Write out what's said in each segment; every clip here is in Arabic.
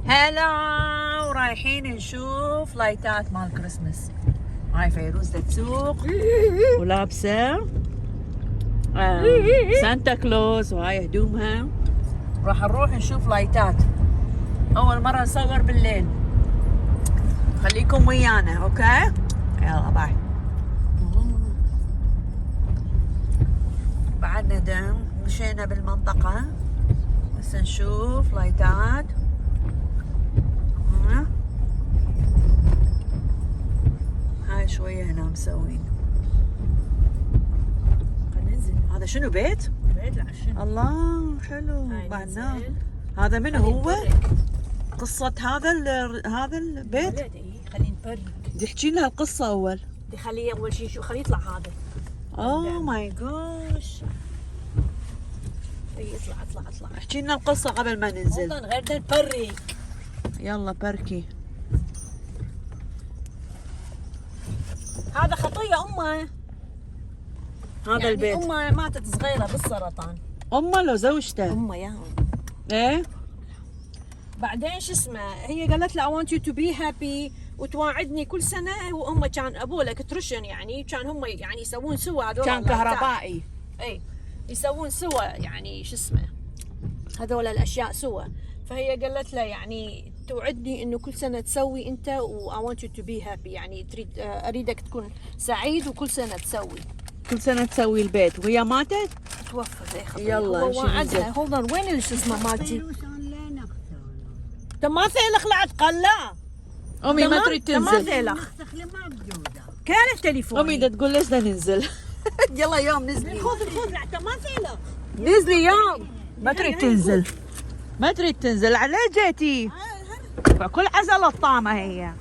هلا، ورايحين نشوف لايتات مال كريسمس. هاي فيروز تسوق ولابسه سانتا كلوز، وهاي هدومها. راح نروح نشوف لايتات. اول مره نصور بالليل، خليكم ويانا. اوكي يلا باي. بعدنا دم مشينا بالمنطقه، بس نشوف لايتات. هاي شوية هنا مسوين. خلينا ننزل. هذا شنو بيت؟ بيت العشاء. الله حلو. بعدنا هذا من هو؟ قصة هذا البيت؟ خلينا نبرك. بدي احكي لنا القصة أول. بدي خليه أول شيء شو خليه يطلع هذا. اوه ماي جوش. اطلع. احكي لنا القصة قبل ما ننزل. غير نبرك. يلا بركي. هذا خطية أمه. هذا يعني البيت أمه ماتت صغيرة بالسرطان. أمه لو زوجته؟ أمه يا ايه. بعدين شو اسمه، هي قالت له I want you to be happy، وتواعدني كل سنة. وهم كان أبوه الكتريشن، يعني كان هم يعني يسوون سوا هذول. كان كهربائي. اي يسوون سوا، يعني شو اسمه هذول الاشياء سوا. فهي قالت له يعني توعدني انه كل سنه تسوي انت، و I want you to be happy، يعني تريد اريدك تكون سعيد وكل سنه تسوي. كل سنة تسوي البيت. وهي ماتت؟ توفت زي خطية. يلا هو وعدها. هولدر وين شو اسمه مالتي؟ تماثيل خلعت قلا. أمي ما تريد تنزل. تماثيل كان التليفون. أمي دا تقول ليش بدنا ننزل. يلا يوم نزلي. خذ تماثيل. نزلي يوم. ما تريد تنزل. ما تريد تنزل. عليه جيتي. فكل عزل الطامة هي.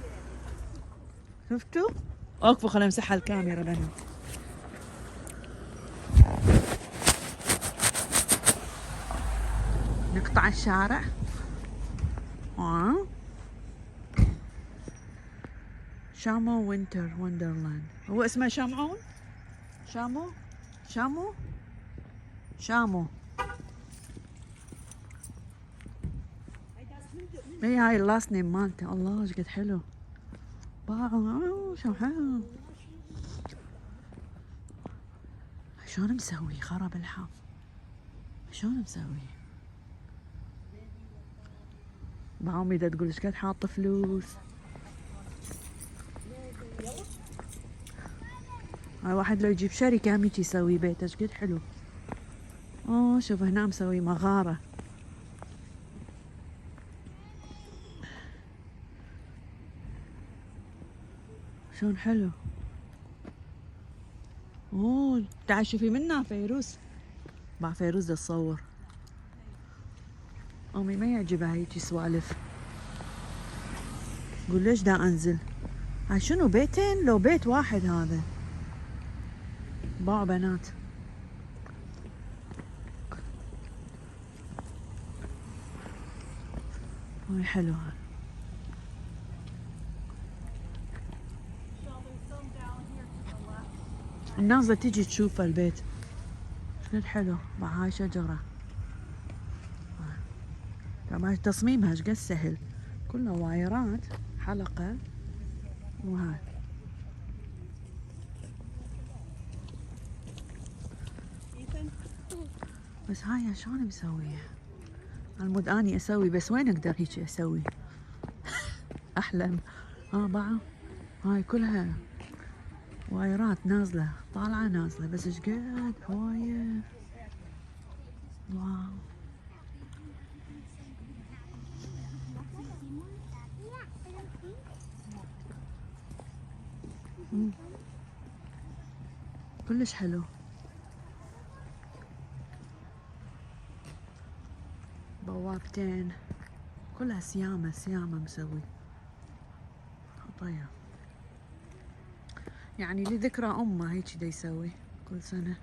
شفتوا؟ اوقفوا خلينا نمسحها الكاميرا بنات. نقطع الشارع. شامو وينتر وندرلاند. هو اسمه شامعون؟ شامو. اي هاي اللاست نيم مالته. الله ايش قد حلو. شو حلو. شلون مسوي؟ خرب الحظ. شلون مسوي؟ امي دا تقول ايش قد حاط فلوس. هاي واحد لو يجيب شركة هم يسوي بيته ايش قد حلو. شوف هنا مسوي مغارة. شلون حلو. تعال شوفي منا فيروز. مع فيروز دا تصور. امي ما يعجبها هيجي سوالف. قول ليش دا انزل. هاي شنو بيتين لو بيت واحد هذا. باع بنات. هاي حلو هذا. الناس تيجي تشوف البيت. شقد حلو. مع هاي شجرة. طبعا تصميمها شقد سهل. كله وايرات حلقة. وهاي بس هاي شلون مسويها؟ المود اني اسوي، بس وين اقدر هيك اسوي؟ احلم. باعوا. هاي كلها وايرات نازله طالعه نازله، بس ايش قد هوايه. واو. كلش حلو. بوابتين كلها سيامة مسوي. خطية. يعني لذكرى أمه هيك دا يسوي كل سنة.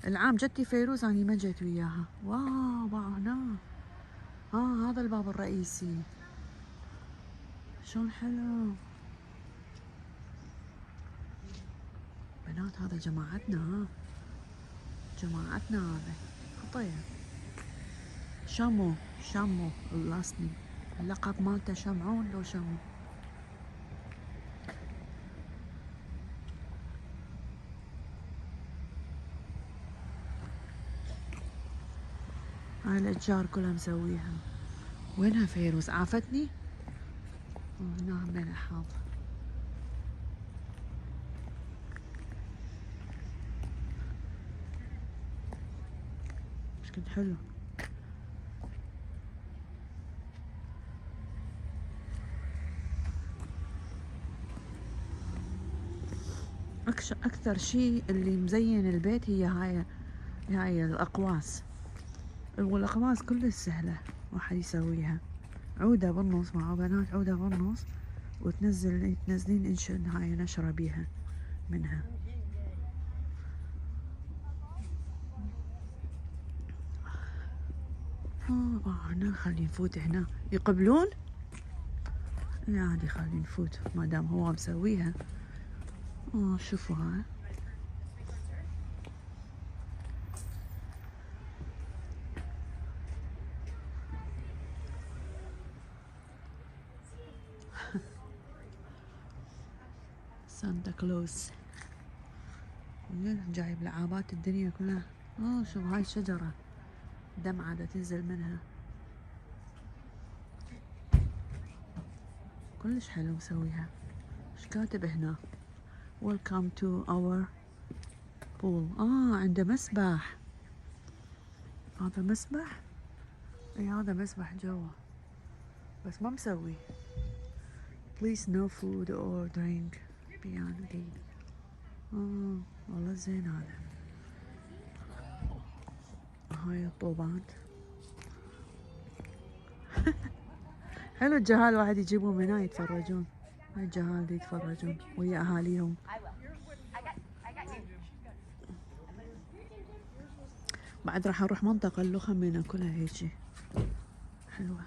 العام جتي فيروز أني ما جيت وياها. واو هنا. هذا الباب الرئيسي. شلون حلو. بنات هذا جماعتنا. هذا خطية. شامو اللاست نيم. اللقب مالته شمعون لو شمعون. هاي الأشجار كلها مسويها. وينها فيروز؟ عافتني؟ هنا هم حاط. مش كنت حلو. أكثر شيء اللي مزين البيت هي هاي الأقواس. والأقواس كلش سهلة واحد يسويها. عودة بالنص مع بنات، عودة بالنص تنزلين هاي نشرة بيها منها. هنا خلي نفوت. هنا يقبلون؟ لا عادي خلي نفوت ما دام هو مسويها. شوفوا هاي. سانتا كلوز جايب لعابات الدنيا كلها. شوف هاي الشجرة دمعة دا تنزل منها. كلش حلو مسويها. ايش كاتب هنا؟ Welcome to our pool. عنده مسبح. هذا مسبح؟ اي هذا مسبح جوا بس ما مسوي. Please no food or drink beyond the gate. والله زين هذا. هاي الطوبات. حلو الجهال واحد يجيبون من هنا يتفرجون. هاي الجهال دي يتفرجون ويا اهاليهم. بعد راح اروح منطقة اللخمينة كلها هيجي حلوة.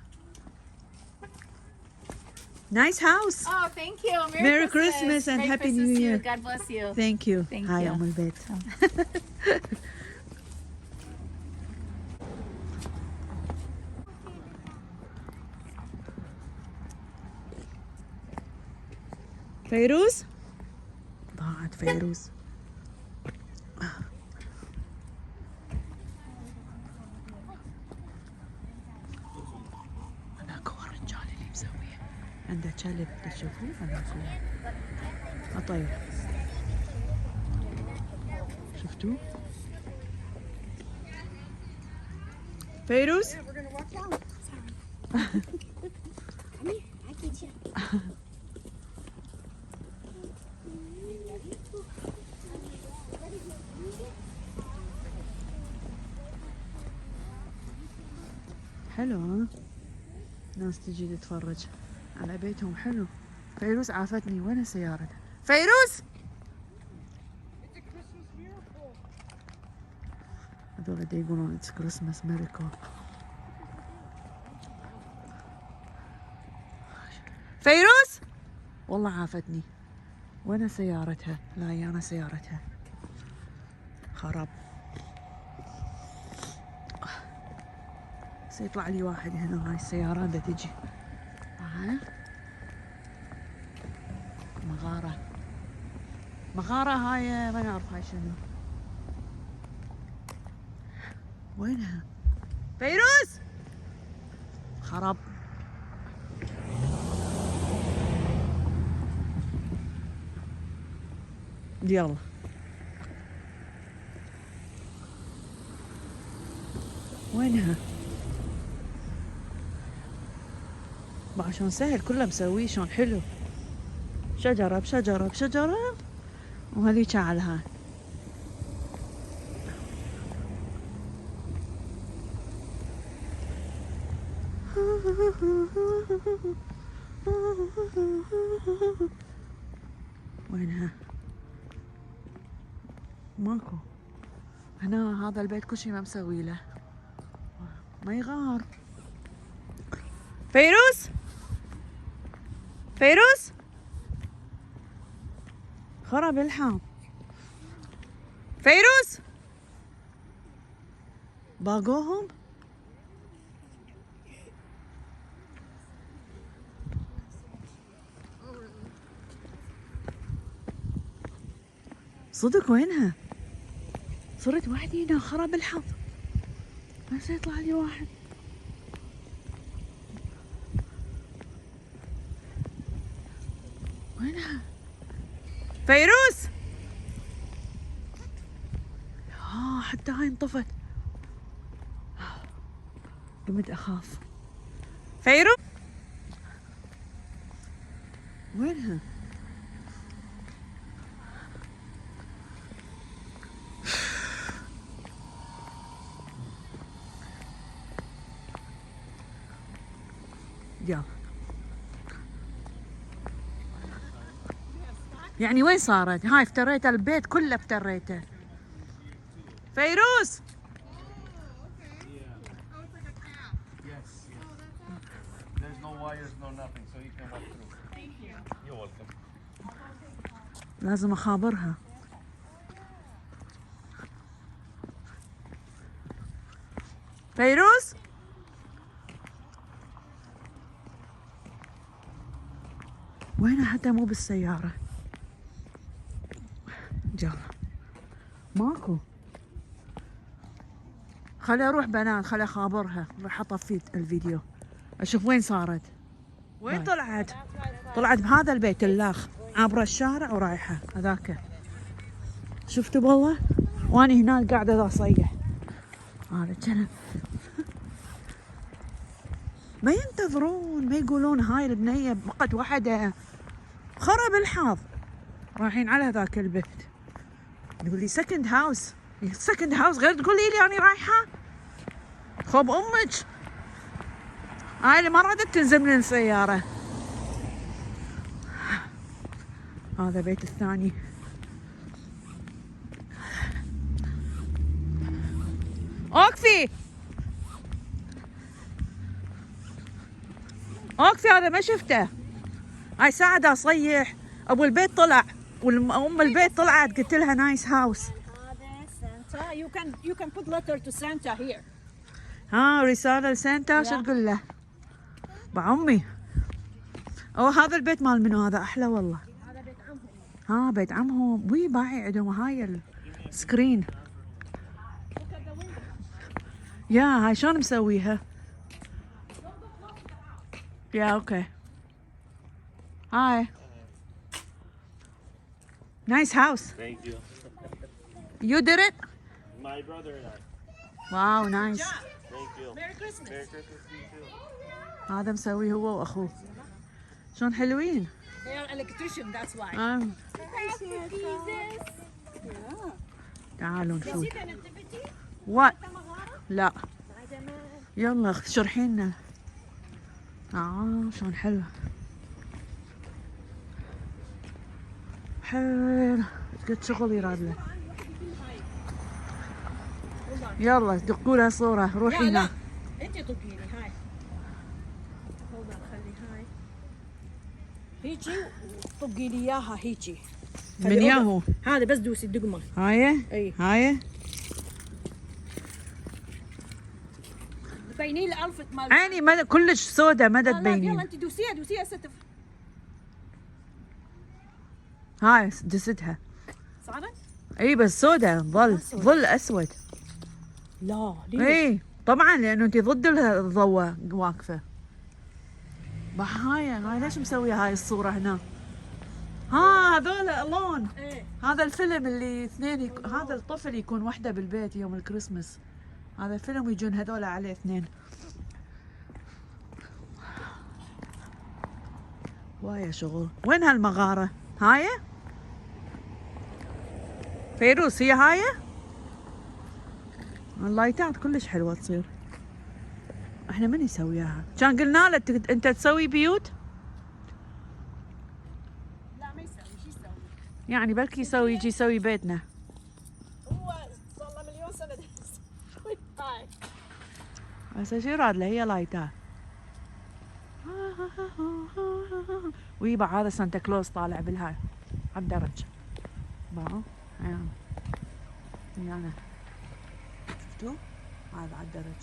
Nice house. Oh, thank you. Merry Christmas and Merry Happy Christmas New to you. Year. God bless you. Thank you. Thank هاي you. أم البيت. فيروز؟ ضاعت فيروز. هذاك هو الرجال اللي مسويه. عنده كلب تشوفوه؟ هذاك هو. أطير. شفتوه؟ فيروز؟ حلو ها؟ ناس تجي تتفرج على بيتهم حلو. فيروز عافتني. وين سيارتها؟ فيروز؟ هذول دا يقولون اتس كريسماس ميريكل. فيروز؟ والله عافتني. وين سيارتها؟ لا هي أنا سيارتها خراب. سيطلع لي واحد هنا. هاي السيارات دا تجي. مغارة هاي ما نعرف هاي شنو. وينها؟ فيروز؟ خراب. يلا وينها؟ بقى شلون سهل كله مسويه شلون حلو. شجرة بشجرة بشجرة وهذيك على هاي. وينها؟ ماكو. هنا هذا البيت كل شيء ما مسوي له. ما يغار. فيروز؟ فيروز؟ خرب الحام. فيروز؟ باقوهم؟ صدق وينها؟ صرت وحدي هنا خرب الحظ. بس يطلع لي واحد. وينها؟ فيروز. حتى هاي انطفت. قمت اخاف. فيروز وينها؟ يلا. يعني وين صارت؟ هاي افتريت البيت كله افتريته. فيروز. لازم اخابرها. فيروز. وينها حتى مو بالسيارة؟ يلا ماكو. خلي اروح بنات، خلي اخابرها، راح اطفي الفيديو اشوف وين صارت. وين طلعت؟ طلعت بهذا البيت اللاخ، عابرة الشارع ورايحة هذاك. شفتوا والله؟ واني هناك قاعدة اصيح. هذا كلب. ما ينتظرون، ما يقولون هاي البنية بقت وحدة. خرب الحظ. رايحين على هذاك البيت. يقول لي سكند هاوس. سكند هاوس غير تقولي لي أنا رايحة؟ خب أمك. هاي اللي ما رادت تنزل من السيارة. هذا بيت الثاني. اوقفي اوقفي، هذا ما شفته. هاي ساعة دا اصيح. ابو البيت طلع وام البيت طلعت، قلت لها نايس هاوس. هذا سانتا. You can put letter to Santa here. رسالة لسانتا. شو تقول له؟ بعمي. هذا البيت مال منو هذا؟ احلى والله. هذا بيت عمهم. بيت عمهم. وي باعي عندهم هاي السكرين. يا هاي شلون مسويها؟ يا اوكي. هاي nice house. Thank you. You did it? My brother and I. Wow nice. Thank you. Merry Christmas. Merry Christmas to you too. هذا مسويه هو واخوه. شلون حلوين. They are electrician, that's why. تعالوا نشوف. See the nativity? وات؟ مغارة؟ لا. هذا ما يلا شرحي لنا. شلون حلوة. حلو. قد شغل يراد له. يلا دقوا لها صورة. روحي لا لا هنا. انت طقيني هاي. والله خلي هاي هيجي وطقي لي اياها هيجي. من ياهو؟ هذا بس دوسي الدقمة. هاي؟ اي هاي؟ بيني لي الفت مال. عيني ما كلش سودة ما لا، يلا تبينين. انت دوسيها ستف. هاي دستها. صارت؟ اي بس سودة ظل اسود. لا ليه؟ اي طبعا لانه انت ضد الضوء واقفة. هاي ليش مسوية هاي الصورة هنا؟ هذول لون. ايه هذا الفيلم اللي اثنين هذا الطفل يكون وحده بالبيت يوم الكريسماس. هذا الفيلم ويجون هذول عليه اثنين. وايا شغل. وين هالمغارة؟ هاي؟ فيروز هي هاي؟ اللايتات كلش حلوة تصير. احنا من يسويها؟ كان قلنا له انت تسوي بيوت؟ لا ما يسوي. شو يسوي؟ يعني بلكي يجي يسوي بيتنا. هو صار له مليون سنة يسوي هاي. هسه شو يراد له؟ هي لايتات. ويبا هذا سانتا كلوز طالع بالهاي على الدرج. باو عيان ويانا. شفتوا؟ هذا على الدرج.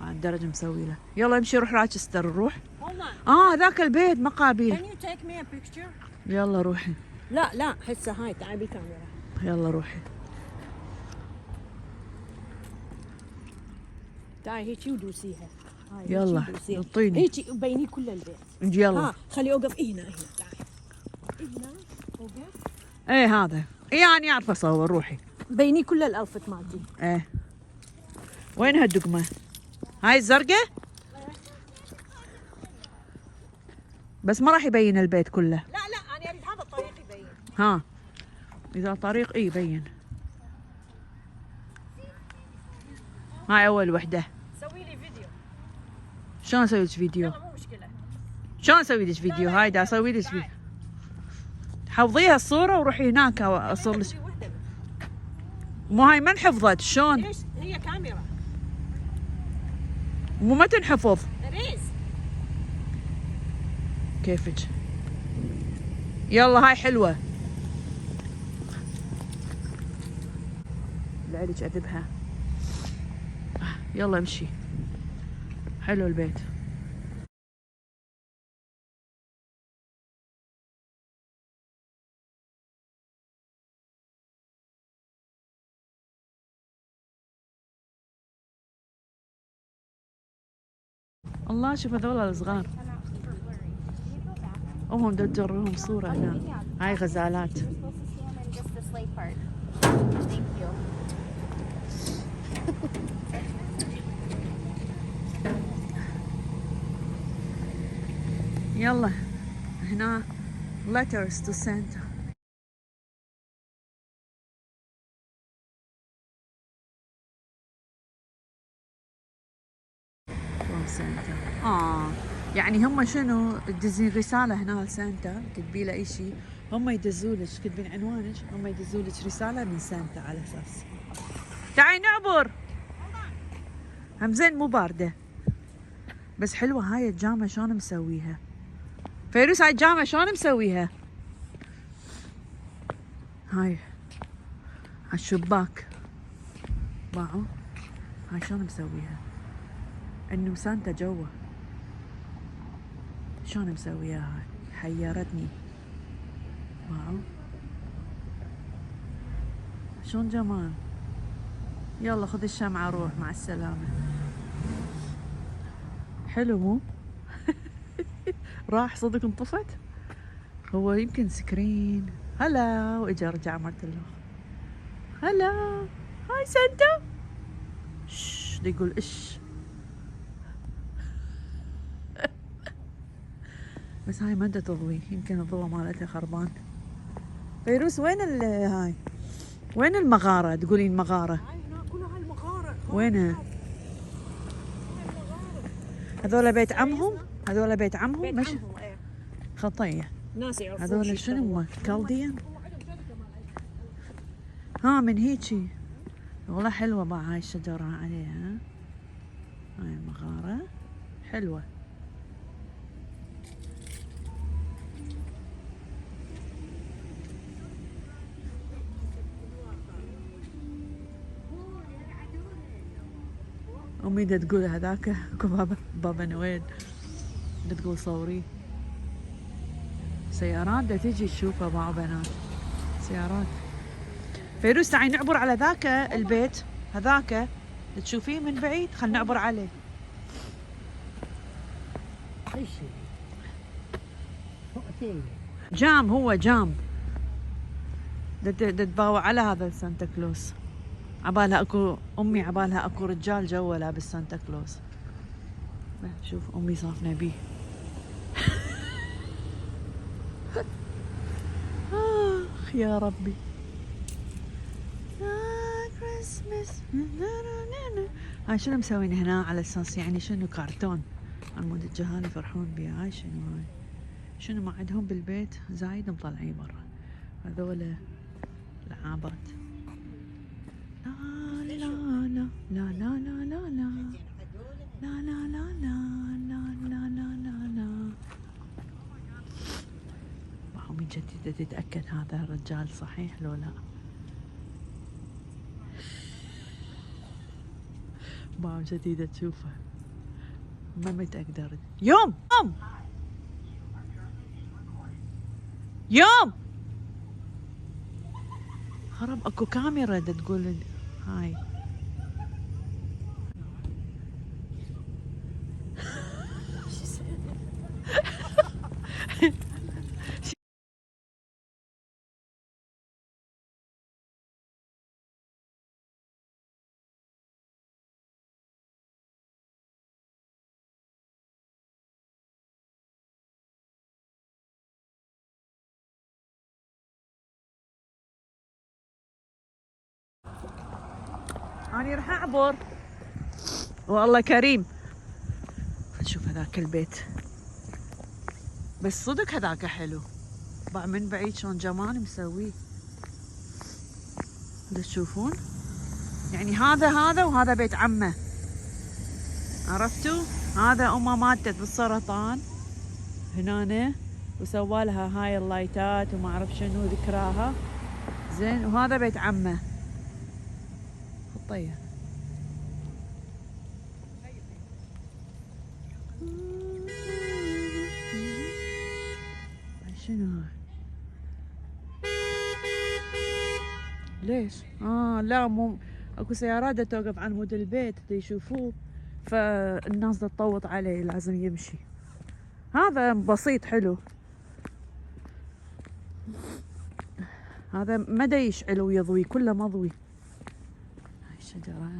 على الدرج مسوي له. يلا امشي روح راجستر نروح. Hold on. هذاك البيت مقابيل. Can you take me a picture? يلا روحي. لا لا هسه هاي تعالي بالكاميرا. يلا روحي. تعالي هيك ودوسيها. هاي هيك يلا، ودوسيها. اعطيني. هيك بيني كل البيت. يلا. ها خلي اوقف هنا تعالي. هنا اوقف. ايه هذا. ايه انا اعرف اصور. روحي. بيني كل الالفت مالتي. ايه. وين هالدقمة؟ هاي الزرقاء؟ بس ما راح يبين البيت كله. لا لا انا اريد هذا الطريق يبين. ها. اذا طريق ايه يبين. هاي اول وحدة. سوي لي فيديو. شلون اسوي لك فيديو؟ يلا مو مشكلة. شلون اسوي لك فيديو؟ هاي دا اسوي لك فيديو. حفظيها الصورة وروحي هناك اصور لك. سوي وحدة. مو هاي ما انحفظت شلون؟ ليش؟ هي كاميرا. مو ما تنحفظ. ريز. كيفك؟ يلا هاي حلوة. لعلك اذبها. يلا امشي. حلو البيت. الله شوف هذول الصغار. هم تجرهم صورة هنا. هاي غزالات. يلا هنا letters to Santa. from Santa. يعني هم شنو تدزين رسالة هنا لسانتا، تكتبي له اي شيء، هم يدزوا لك، تكتبين عنوانك، هم يدزوا لك رسالة من سانتا على اساس. تعي نعبر. هم زين مو باردة. بس حلوة هاي الجامة شلون مسويها؟ فيروز هاي الجامة شلون مسويها؟ هاي الشباك باعوا. هاي شلون مسويها؟ انه سانتا جوا. شلون مسويها هاي؟ حيرتني. واو شلون جمال. يلا خذ الشمعة روح مع السلامة. حلو مو؟ راح صدق انطفت. هو يمكن سكرين. هلا واجا رجع مرت له. هلا هاي سانتا. شش يقول ايش. بس هاي ما انت تضوي، يمكن الضوء مالتها خربان. فيروس وين هاي؟ وين المغارة؟ تقولين مغارة؟ هاي هنا كلها هاي المغارة. وينها؟ هذول بيت عمهم؟ هذول بيت عمهم؟ بيت مش عمهم ايه. خطية. ناس يعرفون هذول شنو هم؟ كالديان؟ ها من هيجي. والله حلوة بقى هاي الشجرة عليها. هاي المغارة حلوة. أمي دا تقول هذاك بابا نويل. دا تقول صوريه. سيارات دا تجي تشوفها باعوا بنات. سيارات. فيروز تعي نعبر على ذاك البيت. هذاك تشوفيه من بعيد. خل نعبر عليه. جام هو جام. دا تباوع على هذا سانتا كلوس. عبالها اكو امي عبالها اكو رجال جوا لابس سانتا كلوس. شوف امي صافنه بيه. اخ يا ربي. كريسمس. هاي شنو مسوين هنا على اساس يعني شنو كرتون عمود الجهال يفرحون بيه. هاي شنو هاي؟ شنو ما عندهم بالبيت زايد مطلعين برا. هذول لعابات. لا لا لا لا لا لا لا لا لا لا لا لا لا لا لا. وأمي جديدة تتأكد هذا الرجال صحيح لو لا. مام جديدة تشوفه ما متأكدة. يوم يوم خرب اكو كاميرا دا تقول هاي. أنا راح أعبر والله كريم. نشوف هذاك البيت بس صدق هذاك حلو من بعيد شلون جمال مسويه. تشوفون يعني هذا وهذا بيت عمه، عرفتوا؟ هذا أمه ماتت بالسرطان هنا وسوالها هاي اللايتات وما أعرف شنو ذكراها زين، وهذا بيت عمه. طيب شنو هاي؟ ليش؟ لا مو اكو سيارات دا توقف عن مود البيت دا يشوفوه، فالناس دا تطوط عليه لازم يمشي. هذا بسيط حلو، هذا ما دا يشعل ويضوي كله مضوي. هاي الشجرة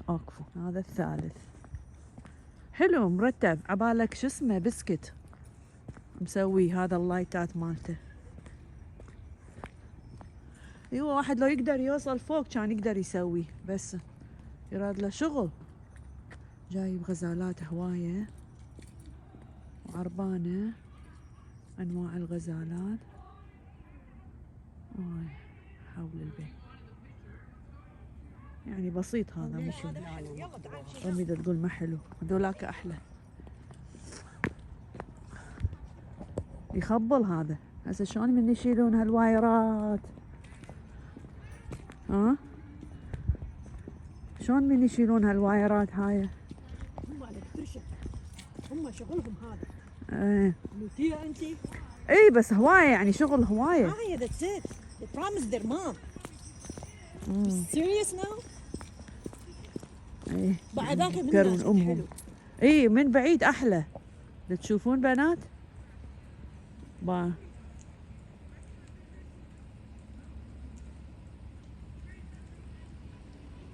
اكفو. هذا الثالث حلو مرتب عبالك شو اسمه بسكت مسوي هذا اللايتات مالته. ايوه واحد لو يقدر يوصل فوق كان يقدر يسوي، بس يراد له شغل. جايب غزالات هواية وعربانة انواع الغزالات حول البيت. يعني بسيط هذا مش امي دا تقول ما حلو، هذولاك احلى. يخبل هذا هسه شلون من يشيلون هالوايرات؟ شلون من يشيلون هالوايرات هاي؟ هم الكتريشن، هم شغلهم هذا. متية انت؟ اي بس هواية يعني شغل هواية. هاي that's it. They promised their mom. Serious now؟ اي بعد ذاك يذكرون امهم. اي من بعيد احلى. تشوفون بنات؟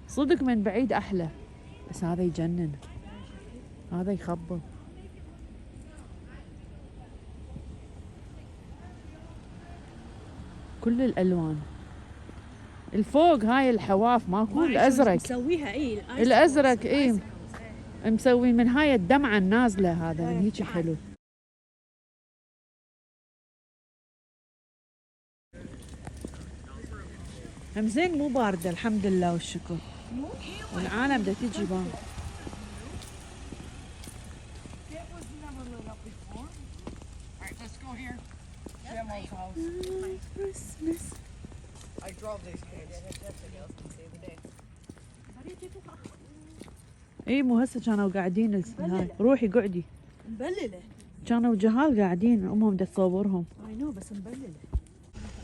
صدق من بعيد احلى، بس هذا يجنن، هذا يخبل. كل الالوان. الفوق هاي الحواف ماكو الازرق مسويها الازرق مسوي من هاي الدمعه النازله، هذا من هيك حلو. هم زين مو بارده الحمد لله والشكر، والعالم دا تجي بان. I drove these kids. the other day. اي مو هسه كانوا قاعدين هاي. روحي قعدي. مبلله. كانوا جهال قاعدين امهم دا تصورهم. اي نو بس مبلله.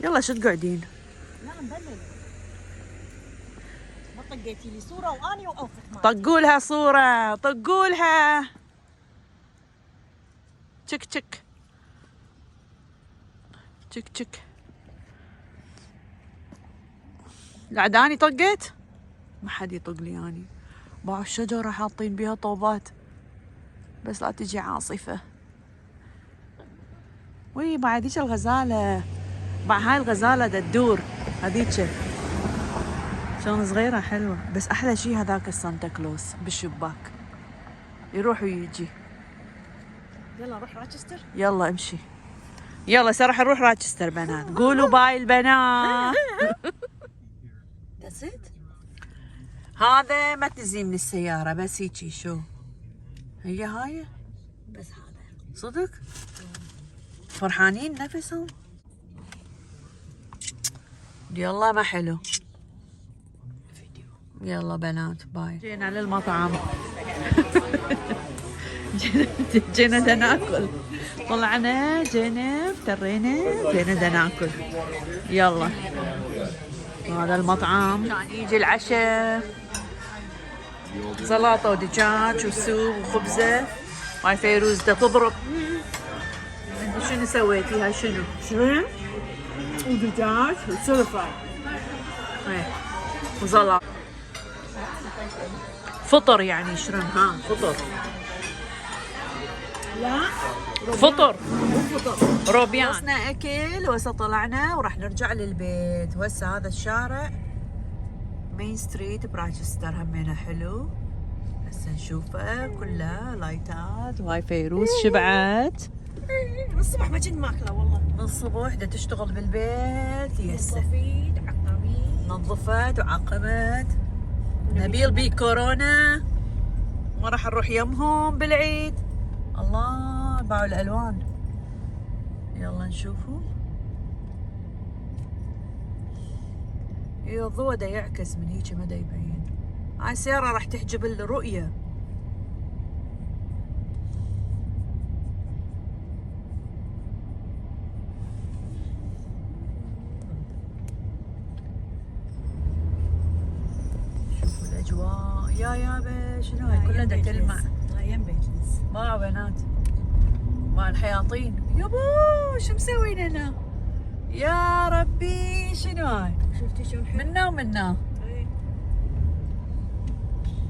يلا شو تقعدين؟ لا مبلله. ما طقيتي لي صوره واني واوفت طقوا لها صوره، طقوا لها. تشك تشك تشك تشك. العداني طقيت؟ ما حد يطق لي اني. باعوا الشجرة حاطين بيها طوبات بس لا تجي عاصفة. وي بعد هيك الغزالة، بعد هاي الغزالة دا تدور هذيك شلون صغيرة حلوة. بس أحلى شي هذاك السانتا كلوس بالشباك يروح ويجي. يلا نروح راجستر. يلا امشي، يلا راح نروح راجستر بنات. قولوا باي البنات. That's it. هذا ما تزي من السيارة بس هيجي. شو هي هاي؟ بس هذا صدق فرحانين نفسهم. يلا ما حلو. يلا بنات باي. جينا للمطعم. جينا دا ناكل. طلعنا جينا افترينا جينا دا ناكل. يلا هذا المطعم كان يجي العشاء، سلطة ودجاج وسوب وخبزة. هاي فيروز دا تضرب. انت شنو سويتي؟ هاي شنو؟ شريم ودجاج وسلفة. ايه وزلط. فطر يعني شرم. ها فطر. لا فطر مو فطر. روبيان. خلصنا اكل وهسه طلعنا وراح نرجع للبيت. وهسه هذا الشارع مين ستريت براجستر همينه حلو. هسه نشوفه كله لايتات. وهاي فيروز شبعت من الصبح ما كنت ماكله والله. من الصبح دا تشتغل بالبيت. يسه نظفيت عقميت نظفت وعقمت. نبيل بي كورونا ما راح نروح يمهم بالعيد. الله باعوا الالوان. يلا نشوفوا. الضوء دا يعكس من هيك ما دا يبين. هاي السيارة راح تحجب الرؤية. شوفوا الأجواء يا يابا شنو هاي كلها دا تلمع. يم بيجلس. ما بنات مع الحياطين. يابا شو مسوين هنا يا ربي؟ شنو هاي؟ شفتي شلون حلو؟ منا ومنا. إيه.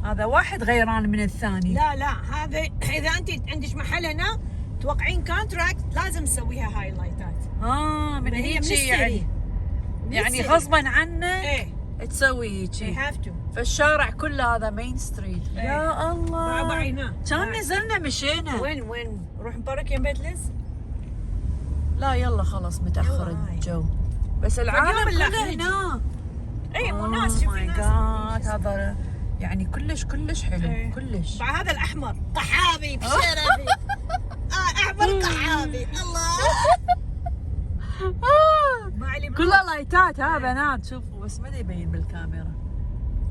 هذا واحد غيران من الثاني. لا لا هذا اذا انت عندك محل هنا توقعين كونتراكت لازم تسويها هايلايتات. من هي هيك يعني. يعني غصبا عنك ايه تسوي هيك. هاف تو. فالشارع كله هذا مين ستريت. يا الله بعينا كان نزلنا مشينا. وين نروح نبارك يم بيت ليز؟ لا يلا خلاص متاخر يلا هاي. الجو. بس العالم اليوم كله اللي هنا. اي مو ناس شوفي ماي ناس. جاد هذا يعني كلش حلو. إيه. كلش. مع هذا الاحمر قحابي بشرفي. احمر قحابي الله. مع اللي كلها لايتات. ها بنات شوفوا بس ما يبين بالكاميرا.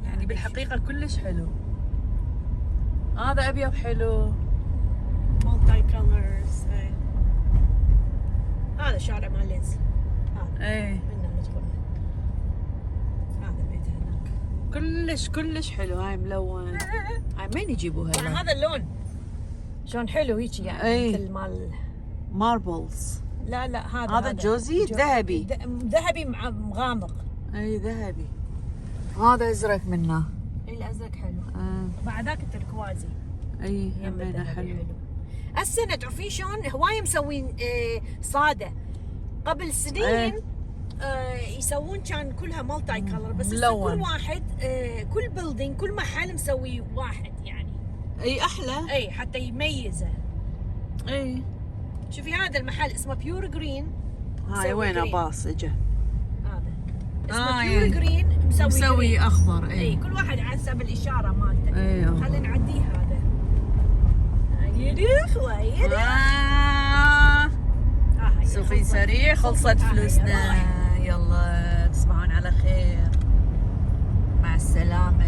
يعني بالحقيقة كلش حلو. هذا ابيض حلو. مالتي كولرز. هذا شارع مال لينز. هذا ايه منا ندخل. هذا بيت هناك. كلش حلو. هاي ملون. هاي مين يجيبوها طبعا هلا؟ هذا اللون شلون حلو هيك يعني. إيه. مثل مال. ماربلز. لا هذا جوزي ذهبي. ذهبي مع مغامق. اي ذهبي. هذا ازرق منه. اي الازرق حلو. آه. بعد ذاك التركوازي. اي يم همينه الذهبي حلو. السنة تعرفين شلون هواي مسوين صادة. قبل سنين يسوون كان كلها مالتي كلر بس هسه ملون. كل واحد كل بيلدينج كل محل مسوي واحد يعني. اي احلى. اي حتى يميزه. اي شوفي هذا المحل اسمه بيور جرين. هاي وين باص اجا. هذا اسمه بيور يعني جرين مسوي جرين. اخضر. اي كل واحد على حسب الاشاره مالته. اي خلينا نعديه هذا. يدخ ويدخ. سوفي سريع خلصت فلوسنا. يلا تصبحون على خير. مع السلامة.